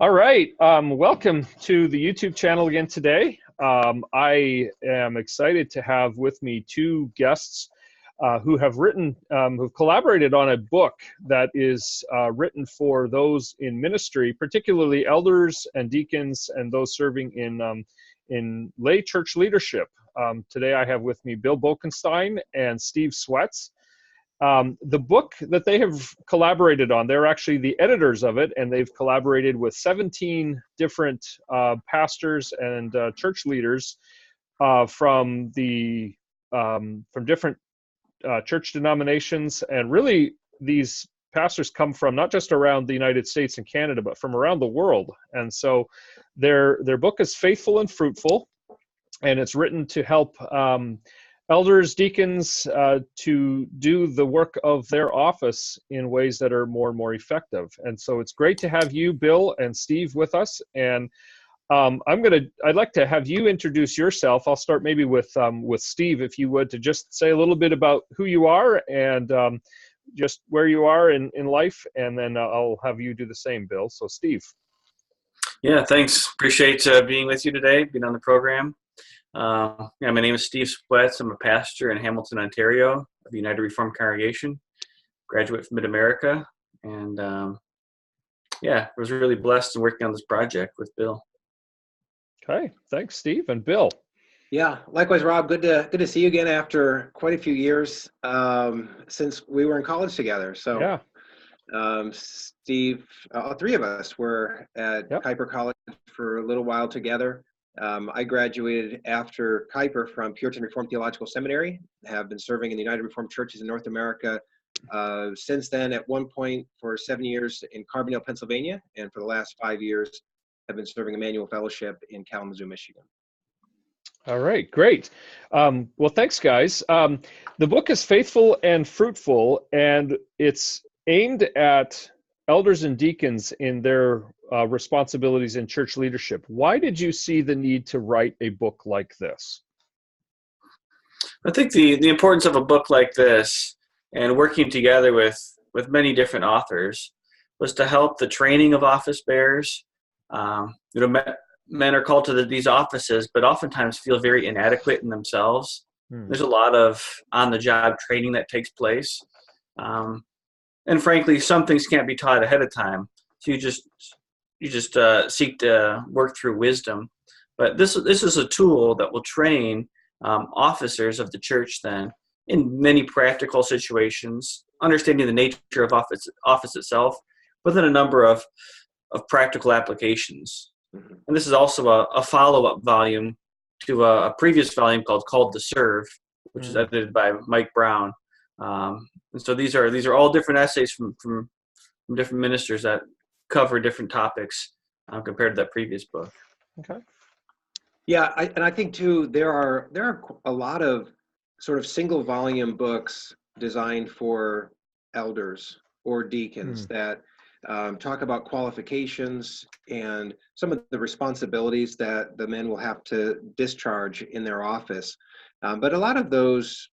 All right. Welcome to the YouTube channel again today. I am excited to have with me two guests who have who've collaborated on a book that is written for those in ministry, particularly elders and deacons and those serving in lay church leadership. Today I have with me Bill Boekenstein and Steve Swets. The book that they have collaborated on, they're actually the editors of it, and they've collaborated with 17 different pastors and church leaders from different church denominations. And really, these pastors come from not just around the United States and Canada, but from around the world. And so their book is Faithful and Fruitful, and it's written to help elders, deacons, to do the work of their office in ways that are more and more effective. And so it's great to have you, Bill and Steve, with us. And I'd like to have you introduce yourself. I'll start maybe with Steve, if you would, to just say a little bit about who you are and just where you are in life, and then I'll have you do the same, Bill. So Steve. Yeah, thanks. Appreciate being with you today, being on the program. My name is Steve Swets. I'm a pastor in Hamilton, Ontario, of the United Reformed Congregation, graduate from Mid-America, and I was really blessed in working on this project with Bill. Okay, thanks, Steve. And Bill. Yeah, likewise, Rob. Good to see you again after quite a few years since we were in college together. So, yeah. Steve, all three of us were at Kuiper College for a little while together. I graduated after Kuiper from Puritan Reformed Theological Seminary, have been serving in the United Reformed Churches in North America since then, at one point for 7 years in Carbondale, Pennsylvania, and for the last 5 years have been serving Emmanuel Fellowship in Kalamazoo, Michigan. All right, great. Well, thanks, guys. The book is Faithful and Fruitful, and it's aimed at elders and deacons in their responsibilities in church leadership. Why did you see the need to write a book like this? I think the importance of a book like this and working together with many different authors was to help the training of office bearers. Men are called to these offices, but oftentimes feel very inadequate in themselves. There's a lot of on-the-job training that takes place. And frankly, some things can't be taught ahead of time. So you just seek to work through wisdom. But this is a tool that will train officers of the church then in many practical situations, understanding the nature of office itself, but then a number of practical applications. And this is also a follow-up volume to a previous volume called Called to Serve, which is edited by Mike Brown. And so these are all different essays from different ministers that cover different topics compared to that previous book. Okay. Yeah, I think too there are a lot of sort of single volume books designed for elders or deacons that talk about qualifications and some of the responsibilities that the men will have to discharge in their office. But a lot of those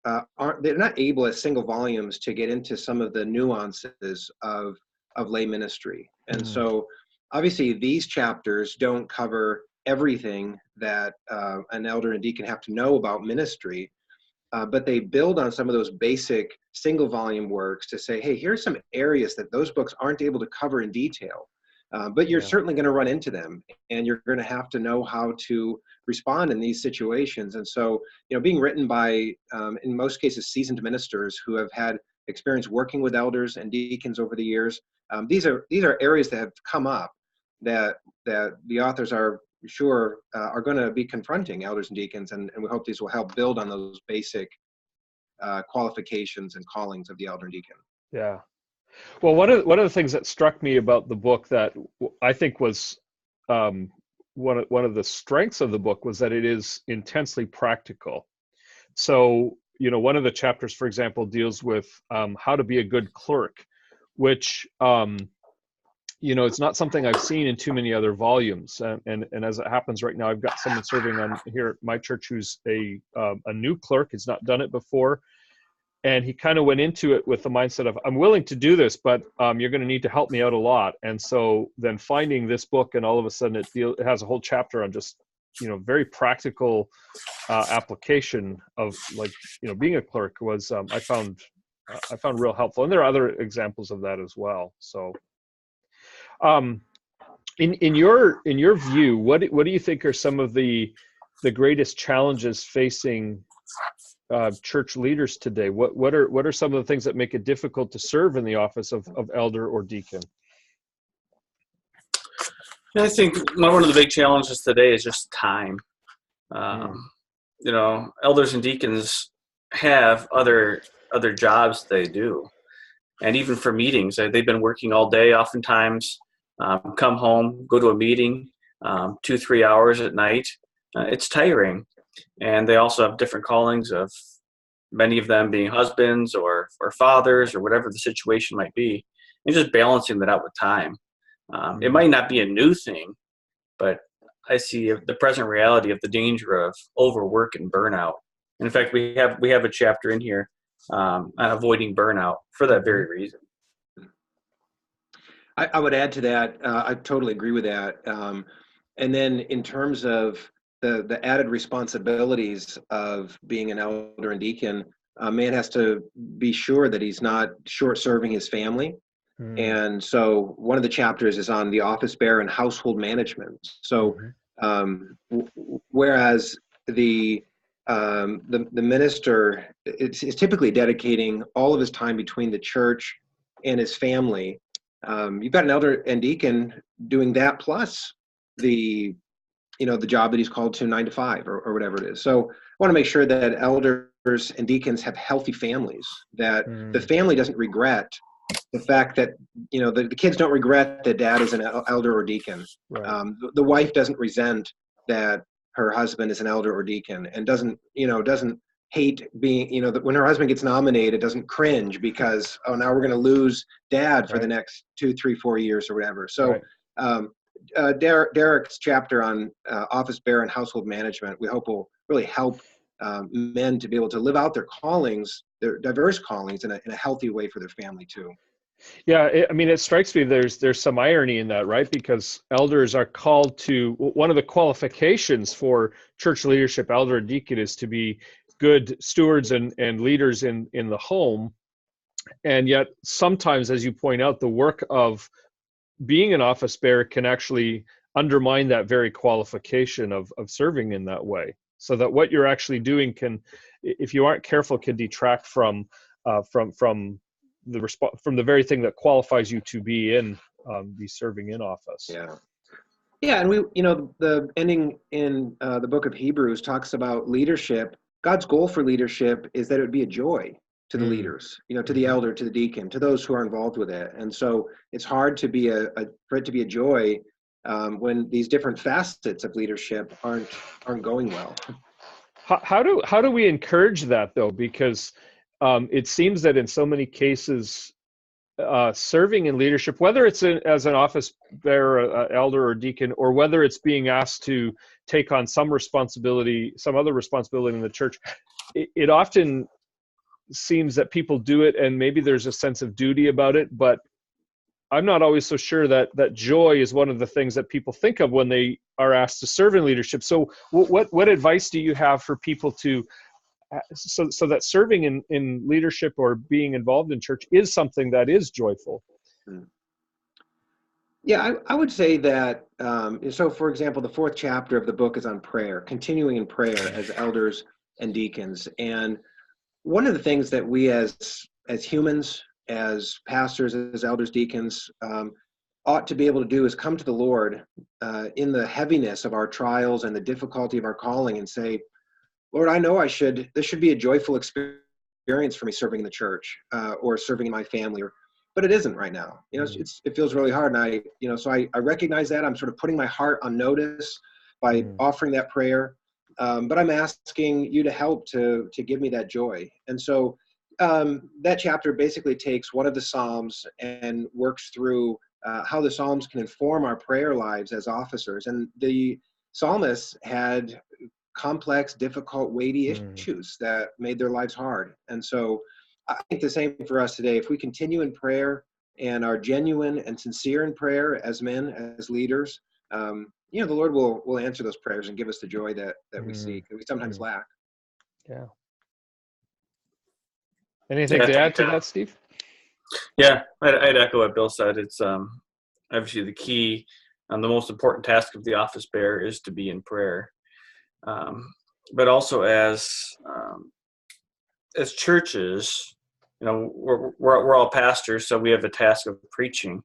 they're not able as single volumes to get into some of the nuances of lay ministry. And so obviously these chapters don't cover everything that an elder and deacon have to know about ministry, but they build on some of those basic single volume works to say, hey, here's some areas that those books aren't able to cover in detail. But you're certainly going to run into them, and you're going to have to know how to respond in these situations. And so, being written by, in most cases, seasoned ministers who have had experience working with elders and deacons over the years, these are areas that have come up that the authors are sure are going to be confronting elders and deacons, and we hope these will help build on those basic qualifications and callings of the elder and deacon. Yeah. Well, one of the things that struck me about the book that I think was one of the strengths of the book was that it is intensely practical. So, one of the chapters, for example, deals with how to be a good clerk, which it's not something I've seen in too many other volumes. And as it happens right now, I've got someone serving on here at my church who's a new clerk, has not done it before. And he kind of went into it with the mindset of, I'm willing to do this, but you're going to need to help me out a lot. And so then finding this book, and all of a sudden it has a whole chapter on just, very practical application of, like, being a clerk was, I found real helpful. And there are other examples of that as well. So in your view, what do you think are some of the greatest challenges facing church leaders today? What are some of the things that make it difficult to serve in the office of elder or deacon? I think one of the big challenges today is just time. Elders and deacons have other jobs they do, and even for meetings, they've been working all day. Oftentimes, come home, go to a meeting, 2-3 hours at night. It's tiring. And they also have different callings, of many of them being husbands or fathers or whatever the situation might be, and just balancing that out with time. It might not be a new thing, but I see the present reality of the danger of overwork and burnout. And in fact, we have a chapter in here on avoiding burnout for that very reason. I would add to that. I totally agree with that. And then in terms of the added responsibilities of being an elder and deacon, a man has to be sure that he's not short-serving his family. And so one of the chapters is on the office bearer and household management. So whereas the minister is typically dedicating all of his time between the church and his family, you've got an elder and deacon doing that plus the job that he's called to 9 to 5 or whatever it is. So I want to make sure that elders and deacons have healthy families, that the family doesn't regret the fact that, the kids don't regret that dad is an elder or deacon. Right. The wife doesn't resent that her husband is an elder or deacon, and doesn't hate being, that when her husband gets nominated, doesn't cringe because, oh, now we're going to lose dad for the next 2, 3, 4 years or whatever. So, Derek's chapter on office bearer and household management, we hope will really help men to be able to live out their callings, their diverse callings, in a healthy way for their family too. Yeah, it strikes me there's some irony in that, right? Because elders are called to, one of the qualifications for church leadership, elder and deacon, is to be good stewards and leaders in the home. And yet sometimes, as you point out, the work of being an office bearer can actually undermine that very qualification of serving in that way. So that what you're actually doing can, if you aren't careful, can detract from the very thing that qualifies you to be serving in office. Yeah, and the ending in the book of Hebrews talks about leadership. God's goal for leadership is that it would be a joy to the leaders, to the elder, to the deacon, to those who are involved with it. And so it's hard to be for it to be a joy when these different facets of leadership aren't going well. How do we encourage that though? Because it seems that in so many cases, serving in leadership, whether it's as an office bearer, elder or deacon, or whether it's being asked to take on some other responsibility in the church, it often seems that people do it and maybe there's a sense of duty about it, but I'm not always so sure that joy is one of the things that people think of when they are asked to serve in leadership. So what advice do you have for people to so that serving in leadership or being involved in church is something that is joyful? Yeah, I would say that, so for example, the 4th chapter of the book is on prayer, continuing in prayer as elders and deacons. And one of the things that we as humans, as pastors, as elders, deacons, ought to be able to do is come to the Lord in the heaviness of our trials and the difficulty of our calling and say, Lord, I know this should be a joyful experience for me serving in the church or serving in my family, but it isn't right now. It feels really hard. And so I recognize that. I'm sort of putting my heart on notice by offering that prayer. But I'm asking you to help to give me that joy. And so that chapter basically takes one of the Psalms and works through how the Psalms can inform our prayer lives as officers. And the psalmists had complex, difficult, weighty issues that made their lives hard. And so I think the same for us today. If we continue in prayer and are genuine and sincere in prayer as men, as leaders, the Lord will answer those prayers and give us the joy that we seek, that we sometimes lack. Yeah. Anything to add to that, Steve? Yeah, I'd echo what Bill said. It's obviously the key and the most important task of the office bearer is to be in prayer. But also as churches, we're all pastors, so we have the task of preaching,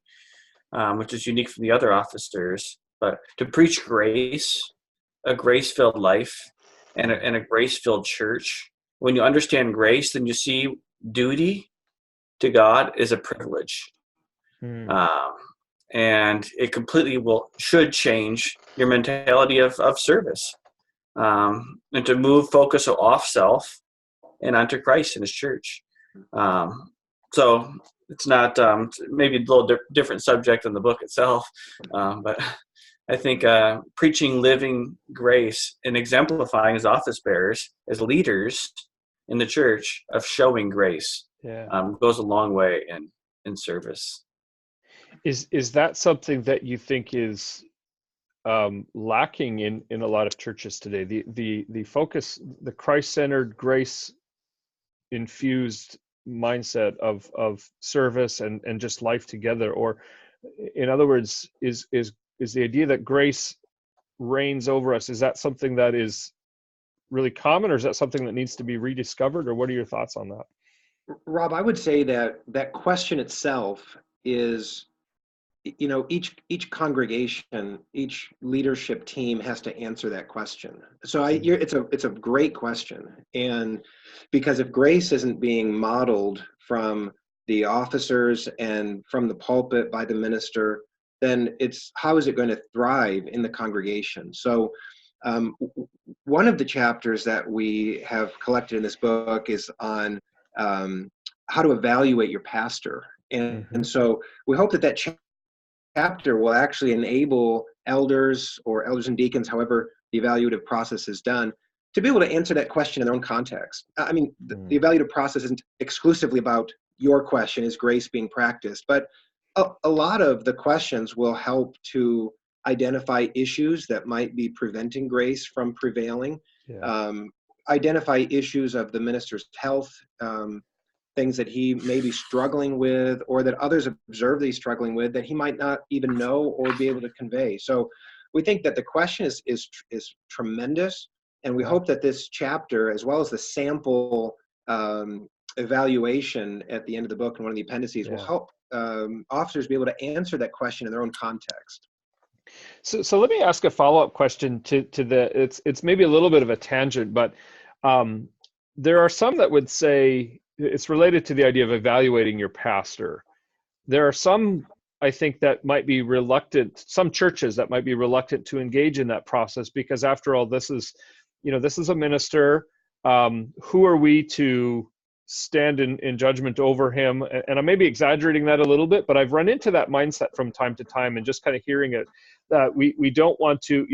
which is unique from the other officers. But to preach grace, a grace-filled life, and a grace-filled church. When you understand grace, then you see duty to God is a privilege. And it completely should change your mentality of service, and to move focus off self and onto Christ and his church. So it's not maybe a little different subject in the book itself, but I think preaching living grace and exemplifying as office bearers, as leaders in the church of showing grace goes a long way in service. Is that something that you think is lacking in a lot of churches today? The focus, the Christ-centered, grace-infused mindset of service and just life together, or in other words, is the idea that grace reigns over us? Is that something that is really common, or is that something that needs to be rediscovered, or what are your thoughts on that? Rob, I would say that question itself is, each congregation, each leadership team has to answer that question. So it's a great question. And because if grace isn't being modeled from the officers and from the pulpit by the minister, then how is it going to thrive in the congregation? So one of the chapters that we have collected in this book is on how to evaluate your pastor. And so we hope that chapter will actually enable elders and deacons, however the evaluative process is done, to be able to answer that question in their own context. I mean, the evaluative process isn't exclusively about your question, is grace being practiced, but a lot of the questions will help to identify issues that might be preventing grace from prevailing, identify issues of the minister's health, things that he may be struggling with, or that others observe that he's struggling with, that he might not even know or be able to convey. So we think that the question is tremendous, and we hope that this chapter, as well as the sample evaluation at the end of the book and one of the appendices, will help officers be able to answer that question in their own context. So let me ask a follow-up question to it's maybe a little bit of a tangent, but there are some that would say it's related to the idea of evaluating your pastor. There are some, I think, that might be reluctant, some churches that might be reluctant to engage in that process, because after all, this is a minister. Who are we to stand in judgment over him? And I may be exaggerating that a little bit, but I've run into that mindset from time to time, and just kind of hearing it, that we don't want to,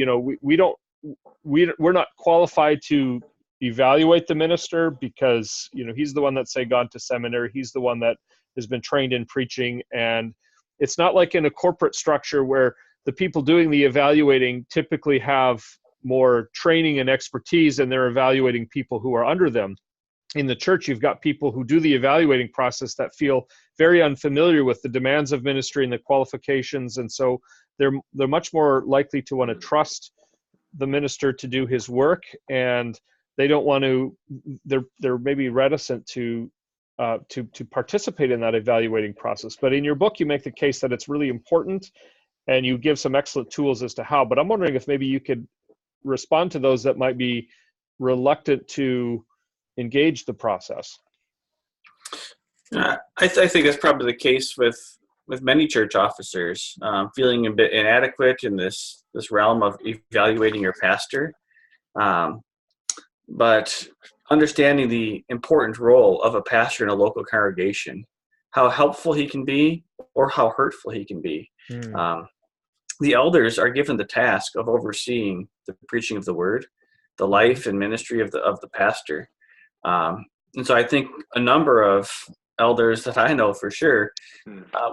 we're not qualified to evaluate the minister, because he's the one that's, say, gone to seminary, he's the one that has been trained in preaching, and it's not like in a corporate structure where the people doing the evaluating typically have more training and expertise, and they're evaluating people who are under them. In the church, you've got people who do the evaluating process that feel very unfamiliar with the demands of ministry and the qualifications, and so they're much more likely to want to trust the minister to do his work, and they don't want to. They're maybe reticent to participate in that evaluating process. But in your book, you make the case that it's really important, and you give some excellent tools as to how. But I'm wondering if maybe you could respond to those that might be reluctant to engage the process. I think that's probably the case with many church officers, feeling a bit inadequate in this realm of evaluating your pastor. But understanding the important role of a pastor in a local congregation, how helpful he can be or how hurtful he can be. The elders are given the task of overseeing the preaching of the word, the life and ministry of the pastor. And so I think a number of elders that I know for sure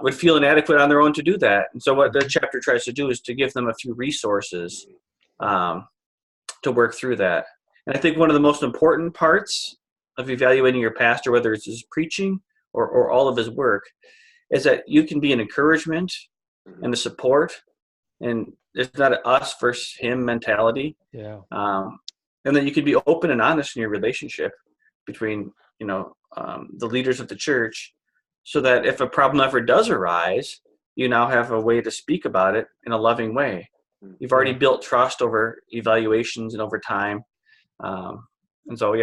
would feel inadequate on their own to do that. And so what the chapter tries to do is to give them a few resources to work through that. And I think one of the most important parts of evaluating your pastor, whether it's his preaching or all of his work, is that you can be an encouragement and a support, and it's not an us versus him mentality. Yeah. And then you can be open and honest in your relationship between, the leaders of the church, so that if a problem ever does arise, you now have a way to speak about it in a loving way. You've already built trust over evaluations and over time. And so,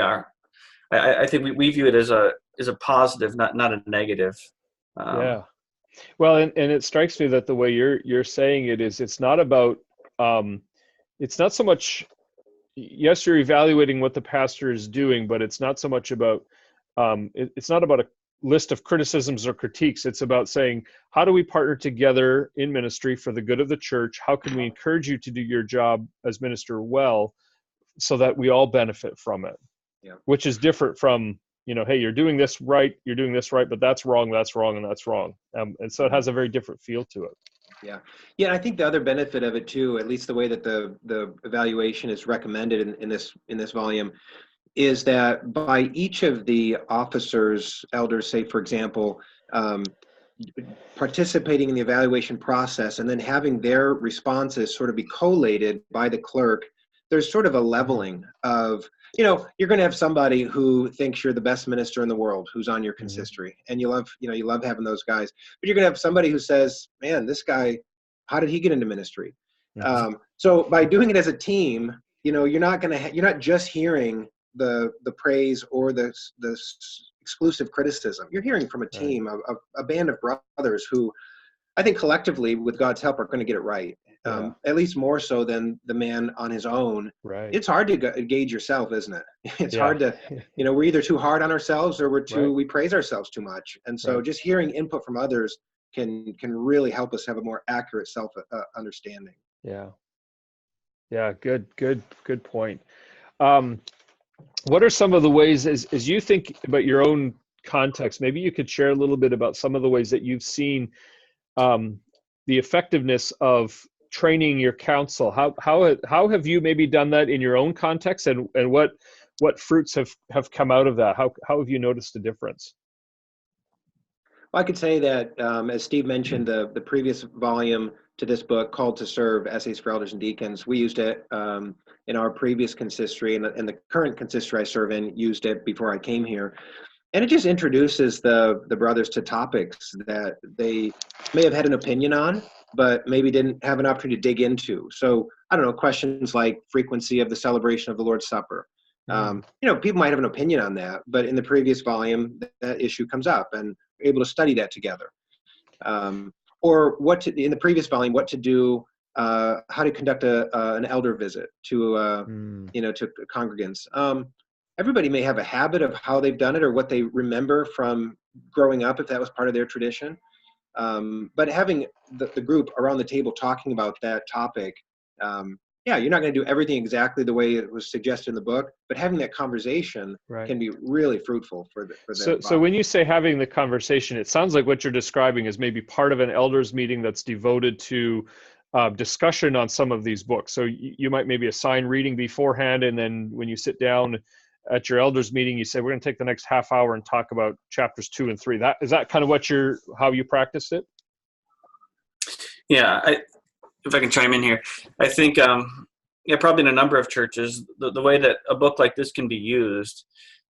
I think we view it as a positive, not a negative. Well, and it strikes me that the way you're saying it is, it's not about, it's not so much, yes, you're evaluating what the pastor is doing, but it's not so much about, it's not about a list of criticisms or critiques. It's about saying, how do we partner together in ministry for the good of the church? How can we encourage you to do your job as minister well, so that we all benefit from it? Yeah. Which is different from, hey, you're doing this right, but that's wrong, and that's wrong. And so it has a very different feel to it. Yeah. Yeah. And I think the other benefit of it too, at least the way that the evaluation is recommended in this volume, is that by each of the officers, elders, say, for example, participating in the evaluation process and then having their responses sort of be collated by the clerk, there's sort of a leveling of, you're going to have somebody who thinks you're the best minister in the world, who's on your consistory, and you love having those guys. But you're going to have somebody who says, man, this guy, how did he get into ministry? So by doing it as a team, you're not just hearing the praise or the exclusive criticism. You're hearing from a team of a band of brothers who, I think collectively, with God's help, are going to get it right. At least more so than the man on his own. Right. It's hard to gauge yourself, isn't it? It's hard to, we're either too hard on ourselves or we praise ourselves too much. And so just hearing input from others can really help us have a more accurate self understanding. Yeah. Yeah. Good point. What are some of the ways, as you think about your own context, maybe you could share a little bit about some of the ways that you've seen the effectiveness of training your counsel? How have you maybe done that in your own context, and what fruits have come out of that? How have you noticed a difference? Well, I could say that, as Steve mentioned, the previous volume to this book, Called to Serve, Essays for Elders and Deacons, we used it in our previous consistory, and the current consistory I serve in used it before I came here. And it just introduces the brothers to topics that they may have had an opinion on, but maybe didn't have an opportunity to dig into. So, I don't know, questions like frequency of the celebration of the Lord's Supper. People might have an opinion on that, but in the previous volume, that issue comes up, and we're able to study that together. Or in the previous volume, what to do, how to conduct an elder visit to congregants. Everybody may have a habit of how they've done it or what they remember from growing up, if that was part of their tradition. But having the group around the table talking about that topic, you're not going to do everything exactly the way it was suggested in the book, but having that conversation can be really fruitful for them. So when you say having the conversation, it sounds like what you're describing is maybe part of an elders meeting that's devoted to discussion on some of these books. So you might maybe assign reading beforehand, and then when you sit down at your elders meeting, you say, we're going to take the next half hour and talk about chapters 2 and 3. Is that kind of how you practiced it? Yeah, if I can chime in here, I think, probably in a number of churches, the way that a book like this can be used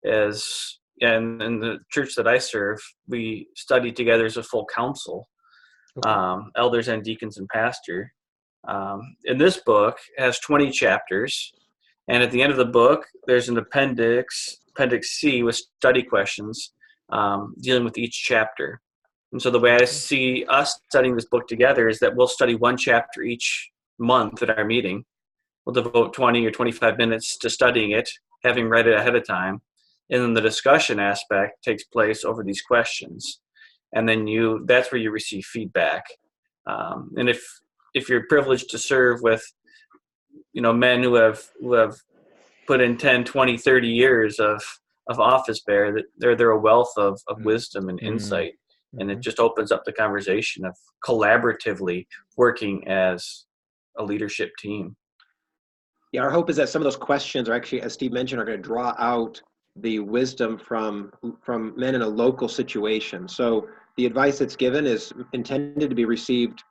is, and in the church that I serve, we study together as a full council, elders and deacons and pastor. In this book, it has 20 chapters. And at the end of the book, there's an appendix C with study questions dealing with each chapter. And so the way I see us studying this book together is that we'll study one chapter each month at our meeting. We'll devote 20 or 25 minutes to studying it, having read it ahead of time. And then the discussion aspect takes place over these questions. And then that's where you receive feedback. And if you're privileged to serve with men who have put in 10, 20, 30 years of office bearer, that they're a wealth of wisdom and insight. And it just opens up the conversation of collaboratively working as a leadership team. Yeah, our hope is that some of those questions are actually, as Steve mentioned, are going to draw out the wisdom from men in a local situation. So the advice that's given is intended to be received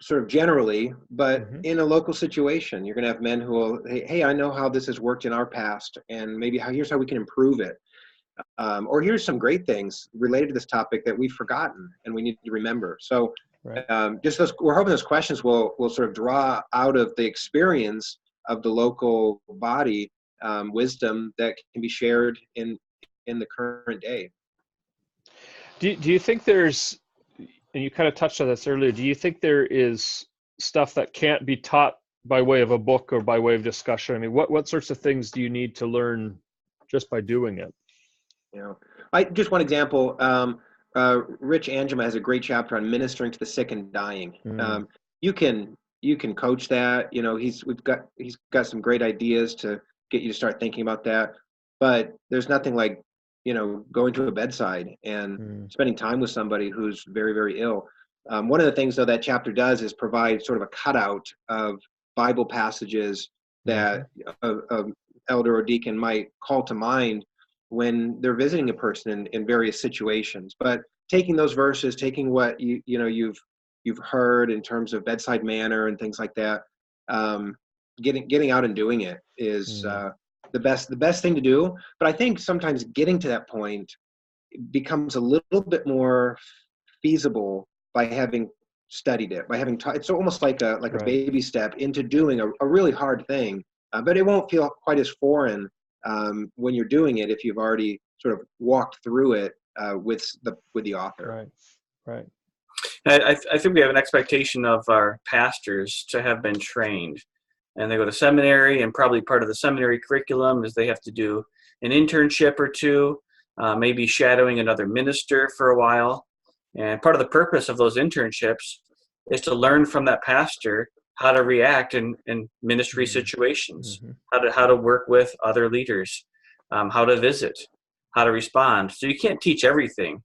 sort of generally, but in a local situation. You're going to have men who will, hey, I know how this has worked in our past, and maybe here's how we can improve it. Or here's some great things related to this topic that we've forgotten and we need to remember. So we're hoping those questions will sort of draw out of the experience of the local body wisdom that can be shared in the current day. Do you think there's, and you kind of touched on this earlier, do you think there is stuff that can't be taught by way of a book or by way of discussion? I mean, what sorts of things do you need to learn just by doing it? Just one example, Rich Angema has a great chapter on ministering to the sick and dying. You can coach that. He's got some great ideas to get you to start thinking about that. But there's nothing like, going to a bedside and spending time with somebody who's very, very ill. One of the things, though, that chapter does is provide sort of a cutout of Bible passages that an elder or deacon might call to mind when they're visiting a person in various situations. But taking those verses, taking what you've heard in terms of bedside manner and things like that, getting out and doing it is the best thing to do. But I think sometimes getting to that point becomes a little bit more feasible by having studied it, by having it's almost like a baby step into doing a really hard thing, but it won't feel quite as foreign when you're doing it if you've already sort of walked through it with the author. Right. I think we have an expectation of our pastors to have been trained, and they go to seminary, and probably part of the seminary curriculum is they have to do an internship or two, maybe shadowing another minister for a while. And part of the purpose of those internships is to learn from that pastor how to react in ministry situations, how to work with other leaders, how to visit, how to respond. So you can't teach everything.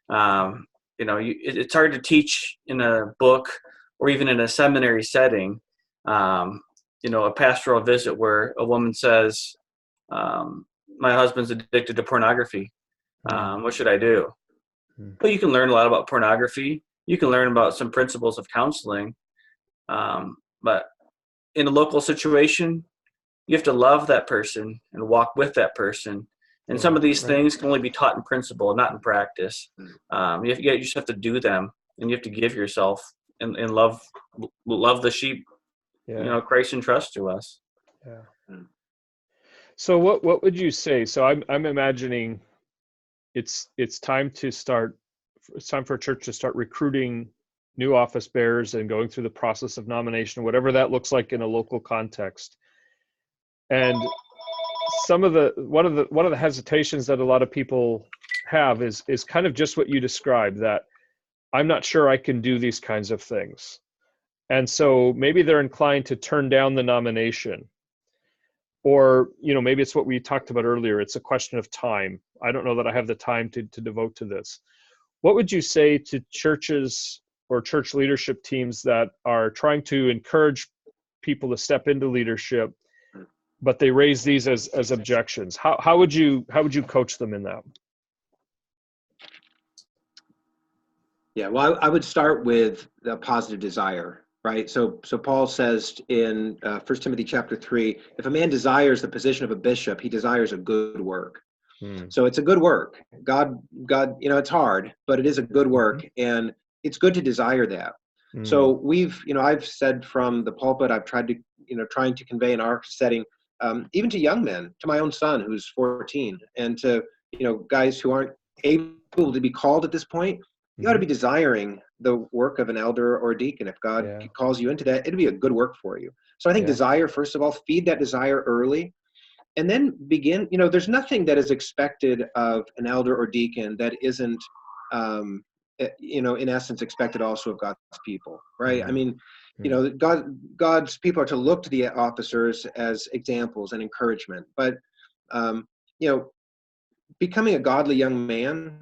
It's hard to teach in a book or even in a seminary setting, a pastoral visit where a woman says, my husband's addicted to pornography. What should I do? Well, you can learn a lot about pornography. You can learn about some principles of counseling. But in a local situation, you have to love that person and walk with that person. And some of these things can only be taught in principle, not in practice. You just have to do them, and you have to give yourself and love the sheep, Christ entrusts to us. Yeah. So what would you say? So I'm imagining it's time for a church to start recruiting new office bearers and going through the process of nomination, whatever that looks like in a local context. And one of the hesitations that a lot of people have is kind of just what you described, that I'm not sure I can do these kinds of things. And so maybe they're inclined to turn down the nomination. Or, maybe it's what we talked about earlier. It's a question of time. I don't know that I have the time to devote to this. What would you say to churches or church leadership teams that are trying to encourage people to step into leadership, but they raise these as objections? How would you coach them in that? Yeah, well, I would start with the positive desire, right? So Paul says in 1 Timothy chapter 3, if a man desires the position of a bishop, he desires a good work. So it's a good work. God, it's hard, but it is a good work, and it's good to desire that. So I've said from the pulpit, I've tried to, trying to convey in our setting, even to young men, to my own son who's 14, and to guys who aren't able to be called at this point. You ought to be desiring the work of an elder or a deacon. If God calls you into that, it'll be a good work for you. So I think desire, first of all, feed that desire early, and then begin. There's nothing that is expected of an elder or deacon that isn't, in essence, expected also of God's people, right? I mean, God's people are to look to the officers as examples and encouragement, but becoming a godly young man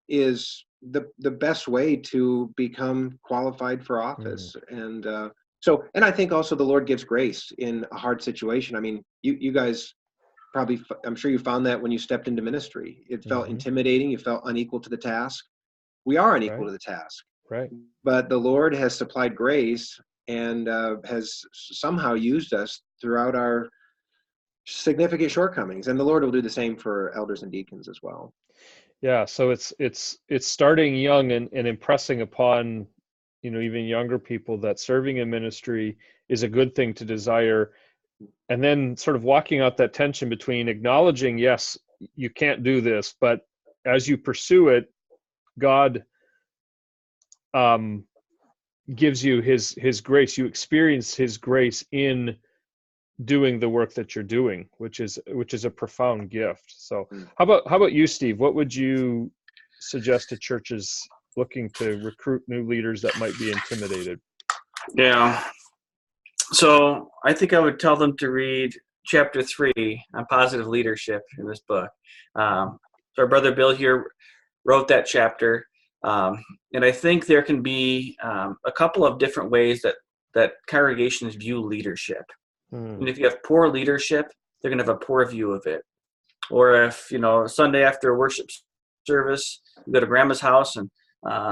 is the best way to become qualified for office. And and I think also the Lord gives grace in a hard situation. I mean, you guys probably, I'm sure you found that when you stepped into ministry, it felt intimidating. You felt unequal to the task. We are unequal to the task, right? But the Lord has supplied grace and has somehow used us throughout our significant shortcomings. And the Lord will do the same for elders and deacons as well. Yeah, so it's starting young and impressing upon, even younger people that serving in ministry is a good thing to desire, and then sort of walking out that tension between acknowledging, yes, you can't do this, but as you pursue it, God gives you his grace. You experience his grace in doing the work that you're doing, which is a profound gift. So how about you, Steve? What would you suggest to churches looking to recruit new leaders that might be intimidated? Yeah. So I think I would tell them to read chapter 3 on positive leadership in this book. So our brother Bill here wrote that chapter. And I think there can be a couple of different ways that congregations view leadership. And if you have poor leadership, they're going to have a poor view of it. Or if, Sunday after a worship service, you go to grandma's house and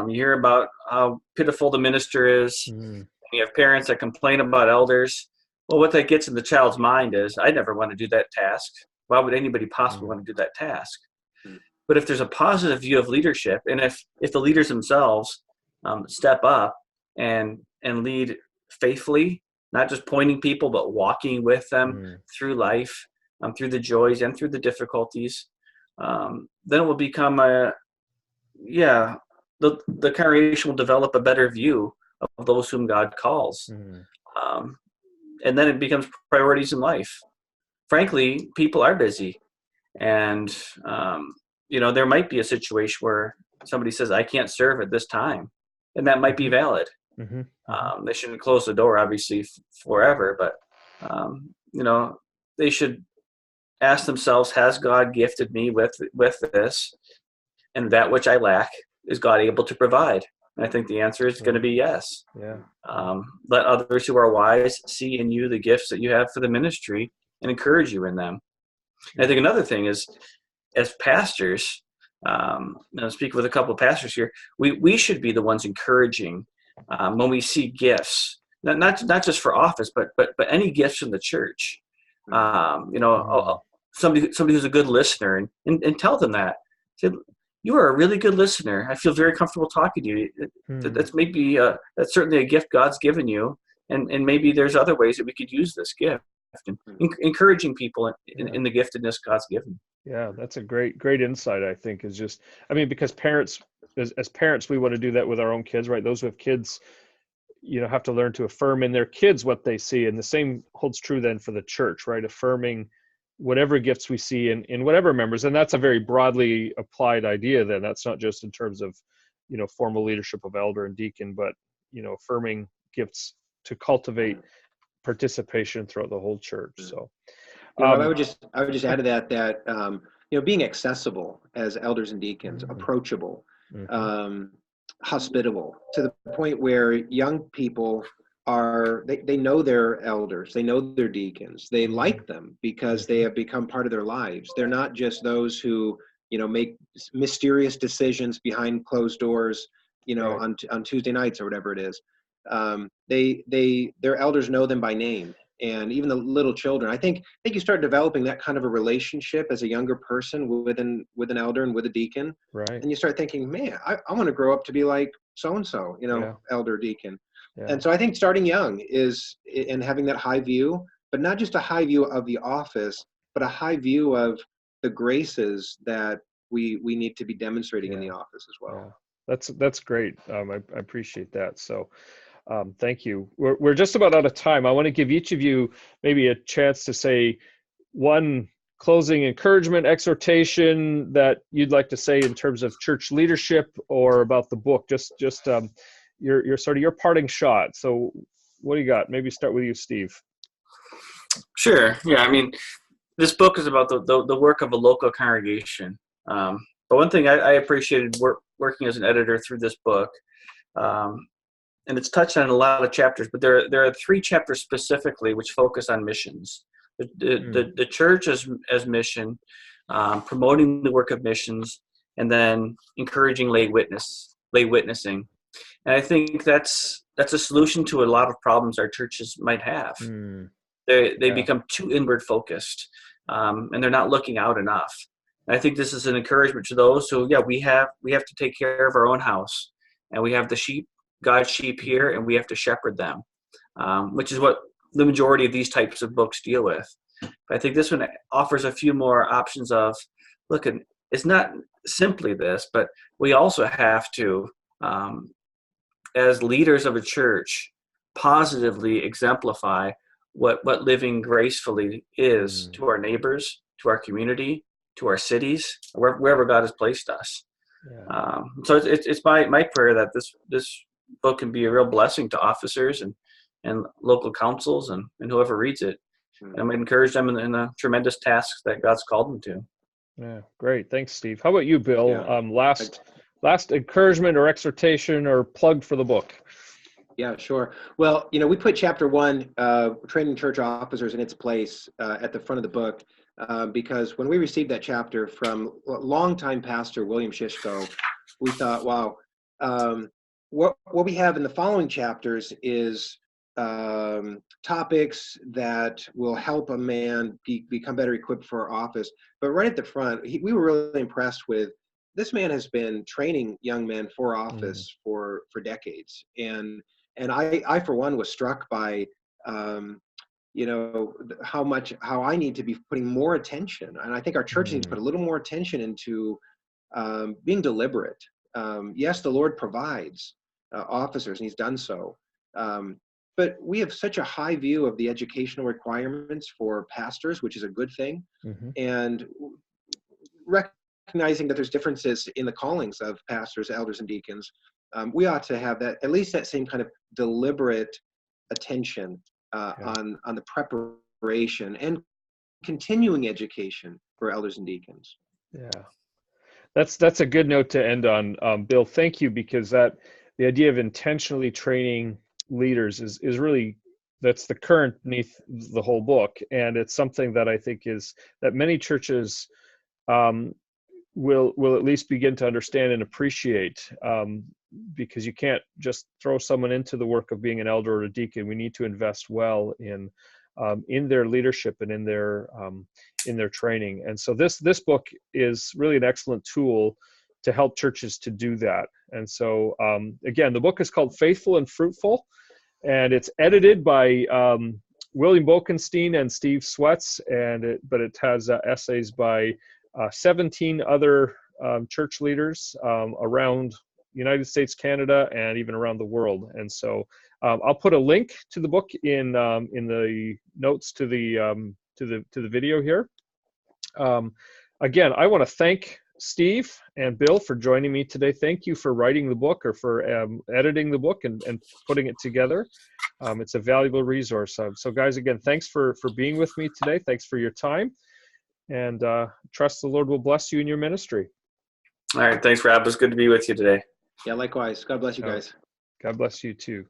you hear about how pitiful the minister is. And you have parents that complain about elders. Well, what that gets in the child's mind is, I never want to do that task. Why would anybody possibly want to do that task? But if there's a positive view of leadership, and if the leaders themselves step up and lead faithfully, not just pointing people, but walking with them through life, through the joys and through the difficulties, then it will become the congregation will develop a better view of those whom God calls. And then it becomes priorities in life. Frankly, people are busy. And, there might be a situation where somebody says, I can't serve at this time. And that might be valid. They shouldn't close the door, obviously, forever. But, they should ask themselves, has God gifted me with this? And that which I lack, is God able to provide? And I think the answer is going to be yes. Yeah. Let others who are wise see in you the gifts that you have for the ministry and encourage you in them. And I think another thing is, as pastors, speaking with a couple of pastors here, we should be the ones encouraging when we see gifts, not just for office, but any gifts in the church. Somebody who's a good listener, and tell them that. Say, you are a really good listener. I feel very comfortable talking to you. That's maybe that's certainly a gift God's given you, and maybe there's other ways that we could use this gift. And encouraging people in the giftedness God's given. Yeah, that's a great insight. I think is just, because parents, as parents, we want to do that with our own kids, right? Those who have kids, have to learn to affirm in their kids what they see, and the same holds true then for the church, right? Affirming whatever gifts we see in whatever members, and that's a very broadly applied idea. Then that's not just in terms of formal leadership of elder and deacon, but affirming gifts to cultivate participation throughout the whole church. So I would just add to that being accessible as elders and deacons, approachable, hospitable, to the point where young people they know their elders, they know their deacons, they like them because they have become part of their lives. They're not just those who make mysterious decisions behind closed doors on Tuesday nights or whatever it is. Their elders know them by name, and even the little children. I think you start developing that kind of a relationship as a younger person with an elder and with a deacon, right? And you start thinking, man, I want to grow up to be like so and so, elder, deacon. Yeah. And so I think starting young and having that high view, but not just a high view of the office, but a high view of the graces that we need to be demonstrating in the office as well. Yeah. That's great. I appreciate that. So. Thank you. We're just about out of time. I want to give each of you maybe a chance to say one closing encouragement, exhortation that you'd like to say in terms of church leadership or about the book. Just your sort of your parting shot. So what do you got? Maybe start with you, Steve. Sure. Yeah. this book is about the work of a local congregation. But one thing I appreciated working as an editor through this book, and it's touched on a lot of chapters, but there are 3 chapters specifically which focus on missions. The church as mission, promoting the work of missions, and then encouraging lay witnessing. And I think that's a solution to a lot of problems our churches might have. They become too inward focused, and they're not looking out enough. And I think this is an encouragement to those who, we have to take care of our own house, and we have the sheep, God's sheep here, and we have to shepherd them, which is what the majority of these types of books deal with. But I think this one offers a few more options of, look, it's not simply this, but we also have to, as leaders of a church, positively exemplify what living gracefully is to our neighbors, to our community, to our cities, wherever God has placed us. Yeah. So it's my prayer that this book can be a real blessing to officers and local councils and whoever reads it. And I'm going to encourage them in the tremendous tasks that God's called them to. Yeah, great. Thanks, Steve. How about you, Bill? Yeah. Last encouragement or exhortation or plug for the book. Yeah, sure. Well, we put chapter 1, training church officers in its place, at the front of the book, because when we received that chapter from longtime pastor William Shishko, we thought, wow, what we have in the following chapters is topics that will help a man become better equipped for office. But right at the front, we were really impressed with, this man has been training young men for office for decades. And I, for one, was struck by, how I need to be putting more attention. And I think our church needs to put a little more attention into being deliberate. Yes, the Lord provides officers, and he's done so. But we have such a high view of the educational requirements for pastors, which is a good thing. And recognizing that there's differences in the callings of pastors, elders, and deacons, we ought to have at least that same kind of deliberate attention on the preparation and continuing education for elders and deacons. Yeah, that's a good note to end on, Bill. Thank you, because the idea of intentionally training leaders is really, that's the current beneath the whole book, and it's something that I think is that many churches will at least begin to understand and appreciate, because you can't just throw someone into the work of being an elder or a deacon. We need to invest well in their leadership and in their training. And so this book is really an excellent tool to help churches to do that. And so again, the book is called Faithful and Fruitful, and it's edited by William Boekenstein and Steve Swets, but it has essays by 17 other church leaders around the United States, Canada, and even around the world. And so I'll put a link to the book in the notes to the video here. Again, I want to thank Steve and Bill for joining me today. Thank you for writing the book, or for editing the book and putting it together. It's a valuable resource. So guys, again, thanks for being with me today. Thanks for your time, and trust the Lord will bless you in your ministry. All right. Thanks, Rob. It was good to be with you today. Yeah, likewise. God bless you guys. God bless you too.